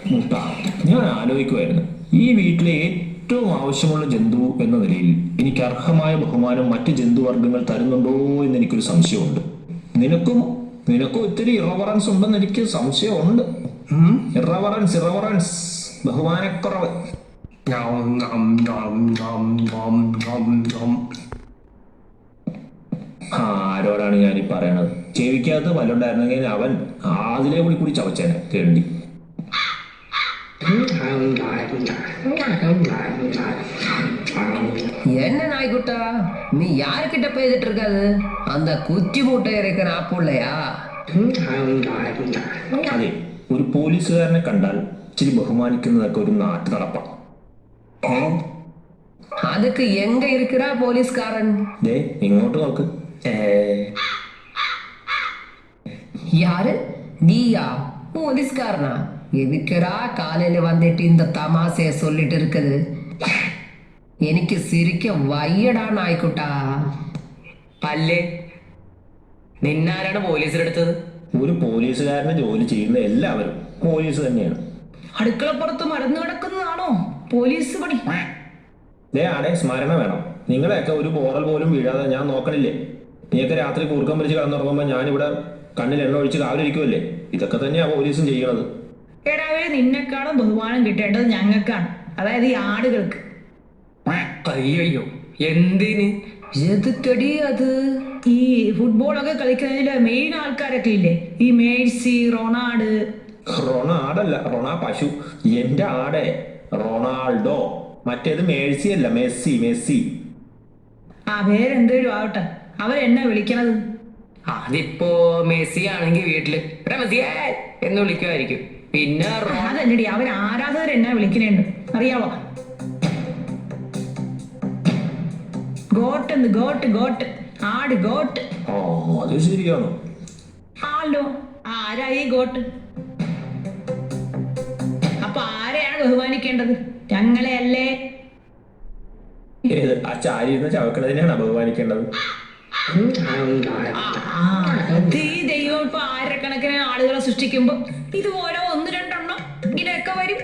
മുട്ട. ഞാൻ ആലോചിക്കുമായിരുന്നു, ഈ വീട്ടിലെ ഏറ്റവും ആവശ്യമുള്ള ജന്തു എന്ന നിലയിൽ എനിക്ക് അർഹമായ ബഹുമാനം മറ്റ് ജന്തുവർഗ്ഗങ്ങൾ തരുന്നുണ്ടോ എന്ന് എനിക്കൊരു സംശയമുണ്ട്. നിനക്കും നിനക്കും ഇത്തിരി ഇറവറൻസ് ഉണ്ടെന്ന് എനിക്ക് സംശയമുണ്ട്. ഇറവറൻസ് ഇറവറൻസ് ബഹുമാനക്കുറവ്. ആരോടാണ് ഞാനീ പറയണത്? ചെവിക്കകത്ത് പല്ലുണ്ടായിരുന്നെങ്കിൽ അവൻ അതിലെ കൂടി കൂടി ചവച്ചേനെ തേണ്ടി. என்ன நாய்க்குட்டா, நீ யாருக்கிட்ட பேசிட்டு இருக்காது? அந்த குச்சி மூட்டை இறைக்கிற ஆப்புள்ளையா? അതെ, ഒരു പോലീസുകാരനെ കണ്ടാൽ ഇച്ചിരി ബഹുമാനിക്കുന്നതൊക്കെ ഒരു നാട്ടു നടപ്പാണ്. அதுக்கு எங்க இருக்கிறா போலீஸ்காரன்? ദേ ഇങ്ങോട്ട് നോക്ക്. யாரு? நீயா? போலீஸ்காரனா? எதுக்குடா காலையில வந்துட்டு இந்த தமாசைய சொல்லிட்டு இருக்குது? എനിക്ക് ശരിക്കും വയ്യടാ നായ്ക്കുട്ടാ. അല്ലേ, നിന്നാരാണ് പോലീസിലെടുത്തത്? ഒരു പോലീസുകാരന് ജോലി ചെയ്യുന്ന എല്ലാവരും പോലീസ് തന്നെയാണ്. അടുക്കളപ്പുറത്ത് മറന്നു കിടക്കുന്നതാണോ പോലീസ് പണി? ദേ ആടെ സ്മരണ വേണം. നിങ്ങളെയൊക്കെ ഒരു പോറൽ പോലും വീഴാതെ ഞാൻ നോക്കണില്ലേ? നീയൊക്കെ രാത്രി കൂർക്കം പിടിച്ച് കിടന്നുറങ്ങുമ്പോൾ ഞാനിവിടെ കണ്ണിൽ എണ്ണ ഒഴിച്ച് കാവലിരിക്കുമല്ലേ? ഇതൊക്കെ തന്നെയാ പോലീസും ചെയ്യണത്. എടാവേ, നിന്നെക്കാളും ബഹുമാനം കിട്ടേണ്ടത് ഞങ്ങൾക്കാണ്, അതായത് ഈ ആടുകൾക്ക്. അയ്യോ, എന്തിന്? എതുക്കടി അത്? ഈ ഫുട്ബോളൊക്കെ കളിക്കുന്നതിലെ മെയിൻ ആൾക്കാരൊക്കെ ഇല്ലേ, ഈ മേഴ്സി, റൊണാൾഡ്. റൊണാൾഡല്ല, റൊണാ പശു. എന്റെ ആടെ റൊണാൾഡോ, മറ്റേത് മേഴ്സി അല്ല, മെസ്സി മെസ്സി. ആ പേരെന്തേലും ആവട്ടെ, അവരെന്നാ വിളിക്കണത്? അതിപ്പോ മെസ്സി ആണെങ്കിൽ വീട്ടില് മെസ്സിയേ എന്ന് വിളിക്കുമായിരിക്കും. പിന്നെ അതല്ലടി, അവർ ആരാധകർ എന്നാ വിളിക്കണേന്ന് അറിയാവോ? ഗോട്ട് എന്ന്, ഗോട്ട് ഗോട്ട്, ആട് ഗോട്ട്. ആ അത് ശരിയാണ്. ആല്ലോ, ആരായി ഗോട്ട്? അപ്പൊ ആരെയാണ് ബഹുമാനിക്കേണ്ടത്? ഞങ്ങളെ അല്ലേ? ഏത് ആ ചാരിയിരുന്ന ചവക്കണതിനാണ് ബഹുമാനിക്കേണ്ടത്. ഈ ദൈവം ഇപ്പൊ ആയിരക്കണക്കിന് ആളുകളെ സൃഷ്ടിക്കുമ്പോ ഇതുപോലെ ഒന്ന് രണ്ടെണ്ണം ഇങ്ങനെയൊക്കെ വരും.